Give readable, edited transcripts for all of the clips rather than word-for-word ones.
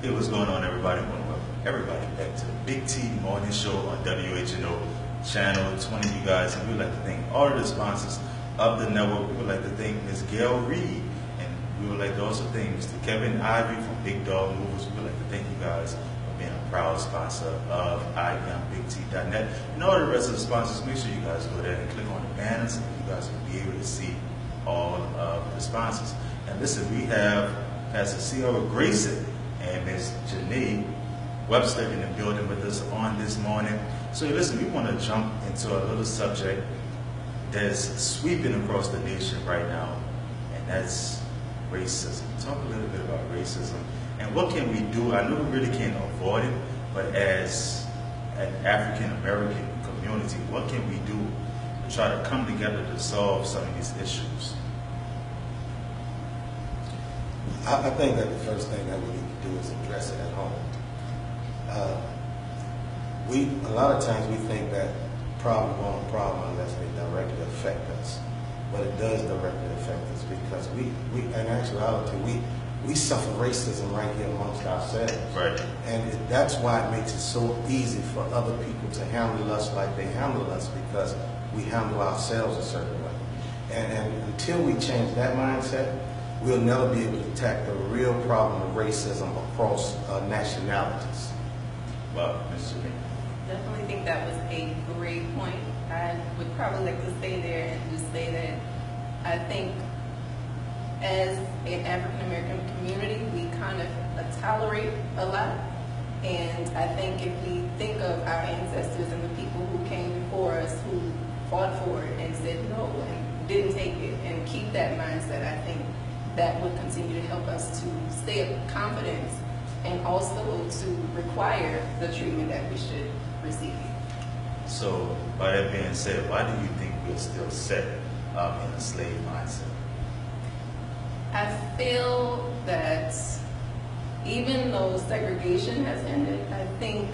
Hey, what's going on, everybody? I want to welcome everybody back to the Big T Morning Show on whno channel 20, you guys. And we would like to thank all of the sponsors of the network. We would like to thank Ms. Gail Reed, and we would like to also thank Mr. Kevin Ivey from Big Dog Movers. We would like to thank you guys for being a proud sponsor of IamBigT.net. And all the rest of the sponsors, make sure you guys go there and click on the banners, and you guys will be able to see all of the sponsors. And listen, we have Pastor Sierra Grayson and Ms. Janae Webster in the building with us on this morning. So listen, we want to jump into a little subject that's sweeping across the nation right now, and that's racism. Talk a little bit about racism and what can we do. I know we really can't avoid it, but as an African American community, what can we do to try to come together to solve some of these issues? I think that the first thing that we need to do is address it at home. A lot of times we think that problem won't problem unless they directly affect us, but it does directly affect us because in actuality, we suffer racism right here amongst ourselves. Right. And that's why it makes it so easy for other people to handle us like they handle us, because we handle ourselves a certain way. And until we change that mindset, we'll never be able to tackle the real problem of racism across nationalities. Well, Mr. Lee. Definitely think that was a great point. I would probably like to stay there and just say that I think as an African American community, we kind of tolerate a lot. And I think if we think of our ancestors and the people who came before us, who fought for it and said no and didn't take it, and keep that mindset, I think that would continue to help us to stay up confidence and also to require the treatment that we should receive. So, by that being said, why do you think we're still set in a slave mindset? I feel that even though segregation has ended, I think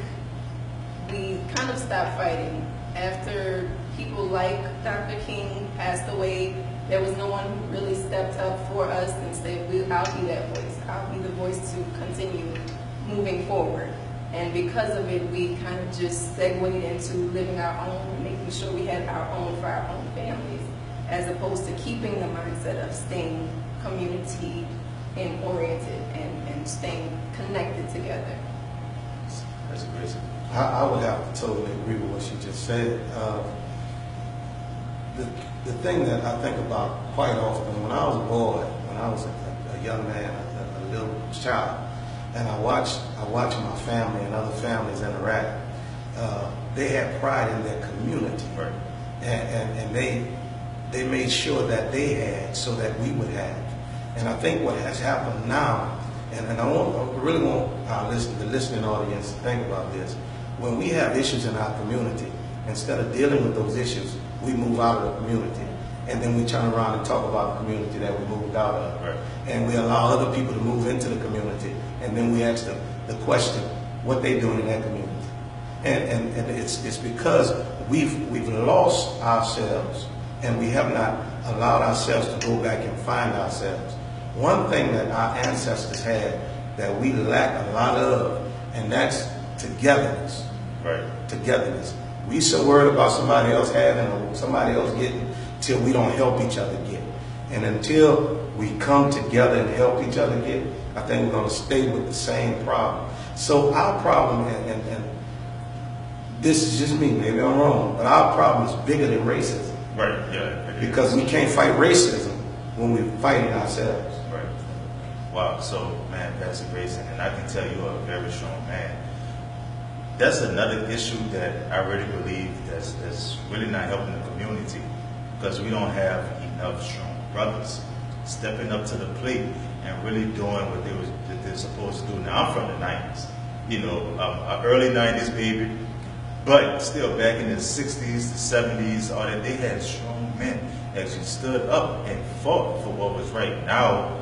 we kind of stopped fighting. After people like Dr. King passed away, there was no one who really stepped up for us and said, I'll be that voice. I'll be the voice to continue moving forward. And because of it, we kind of just segued into living our own and making sure we had our own for our own families, as opposed to keeping the mindset of staying community and oriented and staying connected together. That's great. I would have to totally agree with what she just said. The thing that I think about quite often, when I was a boy, when I was a young man, a little child, and I watched my family and other families interact, they had pride in their community. Right. And they made sure that they had so that we would have. And I think what has happened now, and I really want the listening audience to think about this, when we have issues in our community, instead of dealing with those issues, we move out of the community. And then we turn around and talk about the community that we moved out of. Right. And we allow other people to move into the community. And then we ask them the question, what they doing in that community. And it's because we've lost ourselves, and we have not allowed ourselves to go back and find ourselves. One thing that our ancestors had that we lack a lot of, and that's togetherness. Right. Togetherness. We so worried about somebody else having or somebody else getting till we don't help each other get. And until we come together and help each other get, I think we're going to stay with the same problem. So our problem, and this is just me, maybe I'm wrong, but our problem is bigger than racism. Right, yeah. Because we can't fight racism when we're fighting ourselves. Right. Wow, so, man, Pastor Grayson, and I can tell you're a very strong man. That's another issue that I really believe that's really not helping the community, because we don't have enough strong brothers stepping up to the plate and really doing what they're supposed to do. Now, I'm from the 90s, early 90s baby, but still back in the 60s, the 70s, all that, they had strong men that actually stood up and fought for what was right. Now,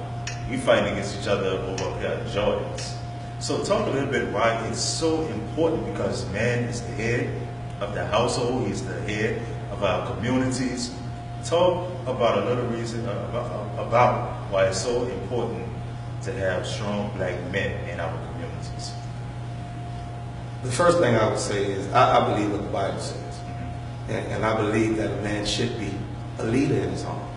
we fighting against each other over a pair of Jordans. So talk a little bit why it's so important, because man is the head of the household, he's the head of our communities. Talk about a little reason about why it's so important to have strong black men in our communities? The first thing I would say is I believe what the Bible says. And I believe that a man should be a leader in his home.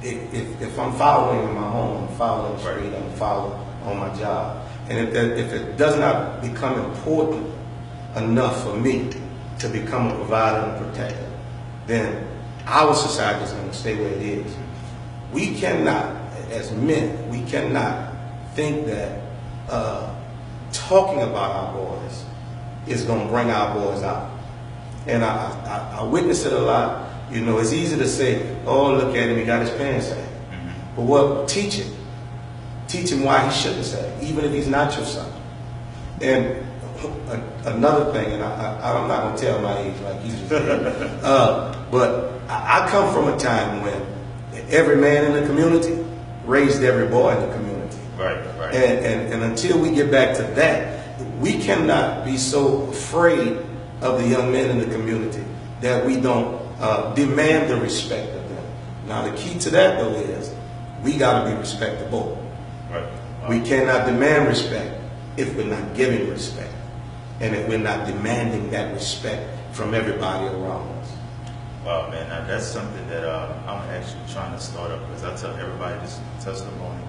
If I'm following in my home, I'm following the street, I'm following on my job. And if it does not become important enough for me to become a provider and protector, then our society is going to stay where it is. We cannot, as men, we cannot think that talking about our boys is going to bring our boys out. And I witness it a lot. You know, it's easy to say, oh, look at him, he got his pants sagged. But what? Teach him. Teach him why he shouldn't sag, even if he's not your son. And another thing, and I'm not going to tell my age like you just did, but I come from a time when every man in the community raised every boy in the community. Right. And until we get back to that, we cannot be so afraid of the young men in the community that we don't demand the respect of them. Now, the key to that, though, is we got to be respectable. Right. We cannot demand respect if we're not giving respect, and if we're not demanding that respect from everybody around us. Wow, man, now that's something that I'm actually trying to start up, because I tell everybody this testimony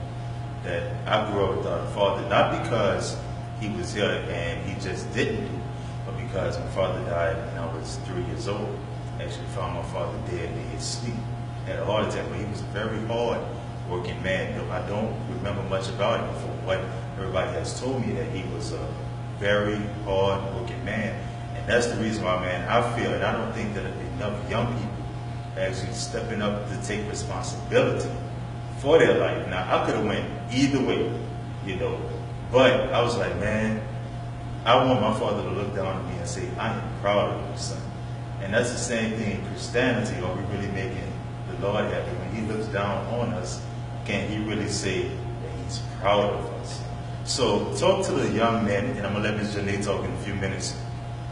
that I grew up without a father, not because he was here and he just didn't do, but because my father died when I was 3 years old. I actually found my father dead in his sleep, had a heart attack, but he was a very hard working man. I don't remember much about him from what everybody has told me, that he was a very hard working man. And that's the reason why, man, I feel, and I don't think that enough young people are actually stepping up to take responsibility for their life. Now, I could have went either way, you know, but I was like, man, I want my father to look down at me and say, I am proud of you, son. And that's the same thing in Christianity. Are we really making the Lord happy? When he looks down on us, can he really say that he's proud of us? So talk to the young men, and I'm going to let Ms. Janae talk in a few minutes.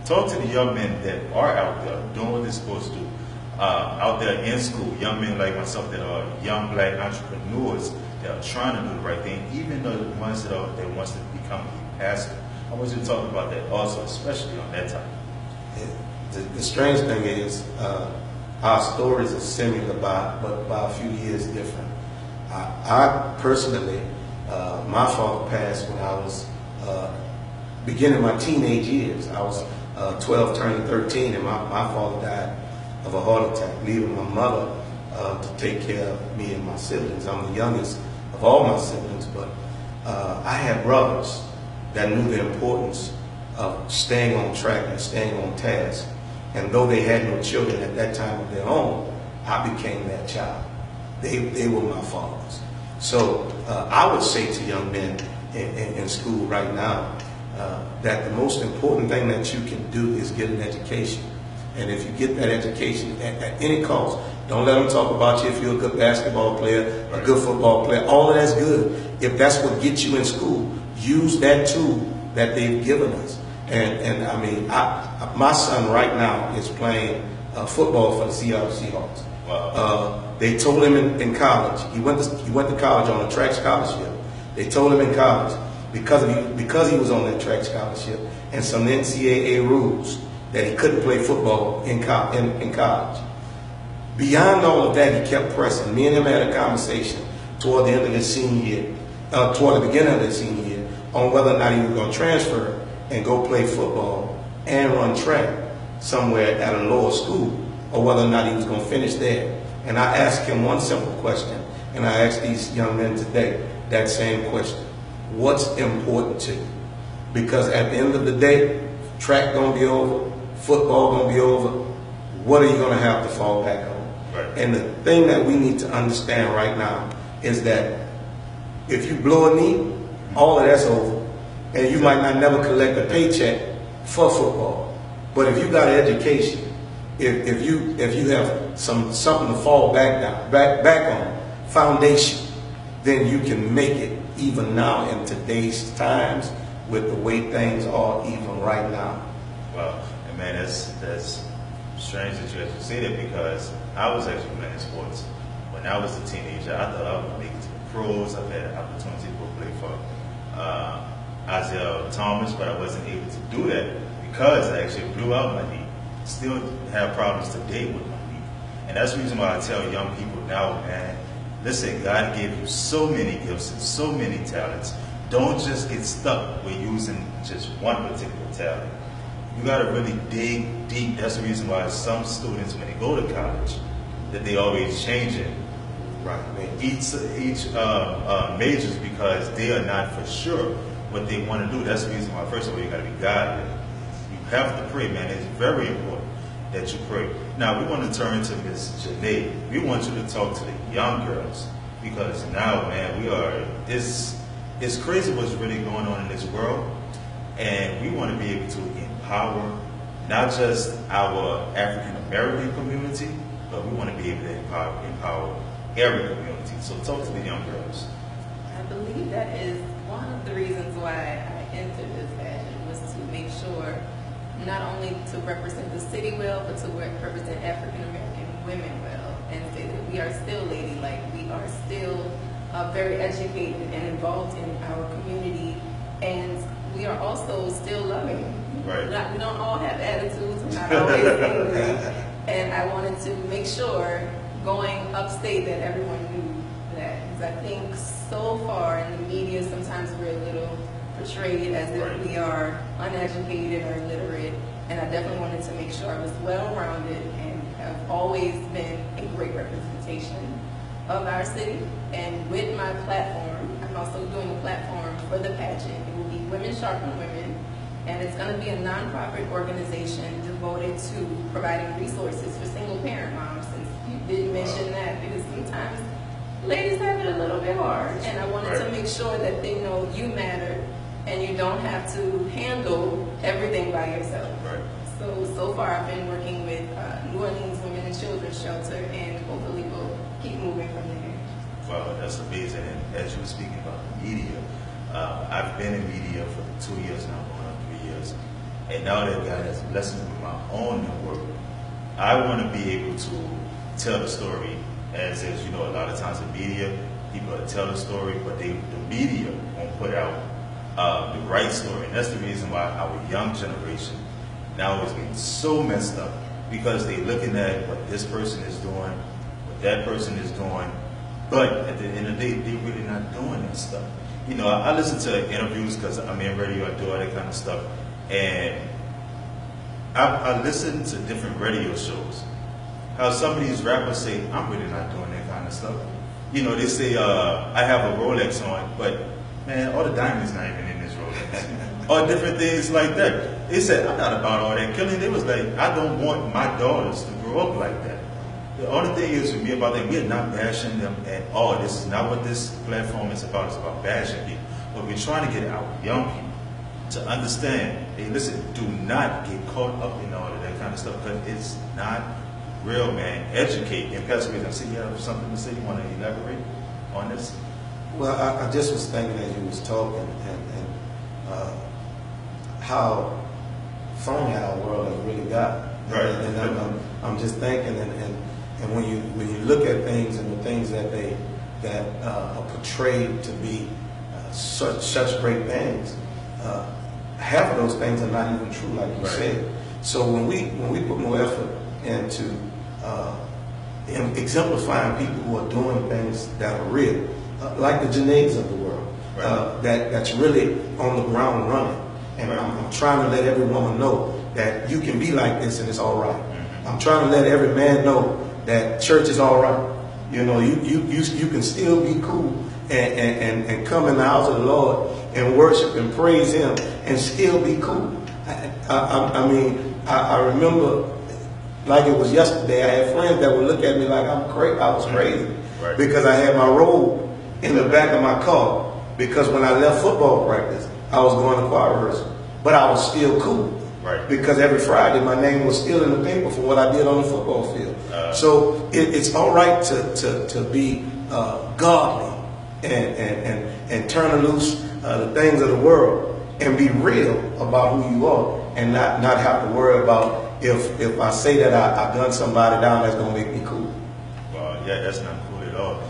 Talk to the young men that are out there doing what they're supposed to do, out there in school, young men like myself that are young black entrepreneurs that are trying to do the right thing, even though the ones that wants to become a pastor. I want you to talk about that also, especially on that topic. The strange thing is, our stories are similar, but by a few years different. I personally, my father passed when I was beginning my teenage years. I was 12 turning 13, and my father died of a heart attack, leaving my mother to take care of me and my siblings. I'm the youngest of all my siblings, but I had brothers that knew the importance of staying on track and staying on task. And though they had no children at that time of their own, I became that child. They were my fathers. So I would say to young men in school right now that the most important thing that you can do is get an education. And if you get that education at any cost, don't let them talk about you if you're a good basketball player, a good football player. All of that's good. If that's what gets you in school, use that tool that they've given us. And I mean, my son right now is playing football for the Seattle Seahawks. Wow. They told him in college, he went to college on a track scholarship. They told him in college, because he was on that track scholarship and some NCAA rules, that he couldn't play football in college. Beyond all of that, he kept pressing. Me and him had a conversation toward the end of his senior year, toward the beginning of his senior year, on whether or not he was going to transfer and go play football and run track somewhere at a lower school, or whether or not he was going to finish there. And I asked him one simple question, and I asked these young men today that same question. What's important to you? Because at the end of the day, track going to be over, football going to be over. What are you going to have to fall back on? Right. And the thing that we need to understand right now is that if you blow a knee, all of that's over. And you might not never collect a paycheck for football. But if you got an education, if you have something to fall back on, foundation, then you can make it even now in today's times with the way things are even right now. Wow. And man, that's strange that you actually say that, because I was actually playing sports when I was a teenager. I thought I would make it to the pros. I've had an opportunity to go play for for Isaiah Thomas, but I wasn't able to do that because I actually blew out my knee. Still have problems today with my knee. And that's the reason why I tell young people now, man, listen, God gave you so many gifts and so many talents. Don't just get stuck with using just one particular talent. You got to really dig deep. That's the reason why some students, when they go to college, that they always change it. Right. Each majors, because they are not for sure what they want to do. That's the reason why, first of all, you got to be godly. You have to pray, man. It's very important that you pray. Now, we want to turn to Ms. Janae. We want you to talk to the young girls, because now, man, it's crazy what's really going on in this world, and we want to be able to empower not just our African American community, but we want to be able to empower every community. So talk to the young girls. I believe that is one of the reasons why I entered this pageant, was to make sure not only to represent the city well, but to represent African American women well, and say that we are still ladylike, we are still very educated and involved in our community, and we are also still loving. Right. We don't all have attitudes, we're not always angry, and I wanted to make sure going upstate that everyone knew that, because I think so far in the media sometimes we're a little portrayed as if we are uneducated or illiterate, and I definitely wanted to make sure I was well-rounded and have always been a great representation of our city. And with my platform, I'm also doing a platform for the pageant. It will be Women Sharpen Women, and it's going to be a nonprofit organization devoted to providing resources for single-parent moms, since you did mention that, because sometimes ladies have it a little bit hard, and I wanted to make sure that they know you matter and you don't have to handle everything by yourself. Right. So far I've been working with New Orleans Women and Children's Shelter, and hopefully we'll keep moving from there. Wow, that's amazing. And as you were speaking about the media, I've been in media for 2 years now, going on 3 years. And now that God has blessed me with my own network, I want to be able to tell the story as is. You know, a lot of times in media, people tell the story, but the media won't put out the right story. And that's the reason why our young generation now is getting so messed up, because they're looking at what this person is doing, what that person is doing, but at the end of the day, they're really not doing that stuff. You know, I listen to interviews because I'm in radio, I do all that kind of stuff, and I listen to different radio shows. How some of these rappers say, I'm really not doing that kind of stuff. You know, they say, I have a Rolex on, but man, all the diamonds not even in this Rolex. Or different things like that. They said, I'm not about all that killing. They was like, I don't want my daughters to grow up like that. The only thing is with me about that, we're not bashing them at all. This is not what this platform is about. It's about bashing people. But we're trying to get our young people to understand, hey, listen, do not get caught up in all of that kind of stuff, because it's not real, man. Educate. And Pastor Reed, I see you have something to say. You want to elaborate on this? Well, I just was thinking as you was talking, and how phony our world has really got. Right. And I'm just thinking, and when you look at things and the things that are portrayed to be such great things, half of those things are not even true, like you said. So when we put more effort into exemplifying people who are doing things that are real, like the Janaes of the world, that's really on the ground running, and I'm trying to let every woman know that you can be like this and it's all right. I'm trying to let every man know that church is all right. You know, you can still be cool and come in the house of the Lord and worship and praise Him and still be cool. I mean, I remember like it was yesterday. I had friends that would look at me like I was crazy because I had my robe in the back of my car, because when I left football practice, I was going to choir rehearsal, but I was still cool. Right. Because every Friday my name was still in the paper for what I did on the football field. So it's all right to be godly and turn loose the things of the world and be real about who you are, and not have to worry about if I say that I gunned somebody down, that's going to make me cool. Well, yeah, that's not cool at all.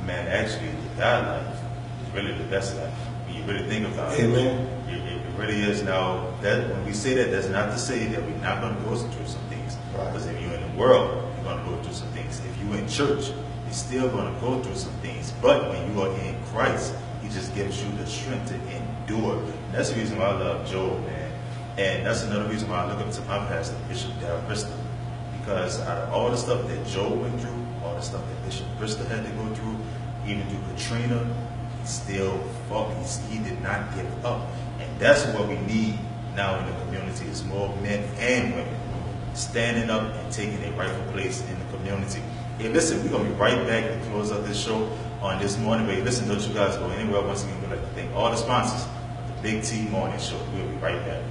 Man, actually, the God life is really the best life. When really think about it. Amen. It really is. Now, that when we say that, that's not to say that we're not going to go through some things. Right. Because if you're in the world, you're going to go through some things. If you're in church, you're still going to go through some things. But when you are in Christ, He just gives you the strength to endure. And that's the reason why I love Job, man. And that's another reason why I look up to my pastor, Bishop Darrell Bristol. Because out of all the stuff that Job went through, all the stuff that Bishop Bristol had to go through, even through Katrina, he still fought. He did not give up. And that's what we need now in the community is more men and women standing up and taking their rightful place in the community. Hey, listen, we're going to be right back to close up this show on this morning. But listen, don't you guys go anywhere. Once again, we'd like to thank all the sponsors of the Big T Morning Show. We'll be right back.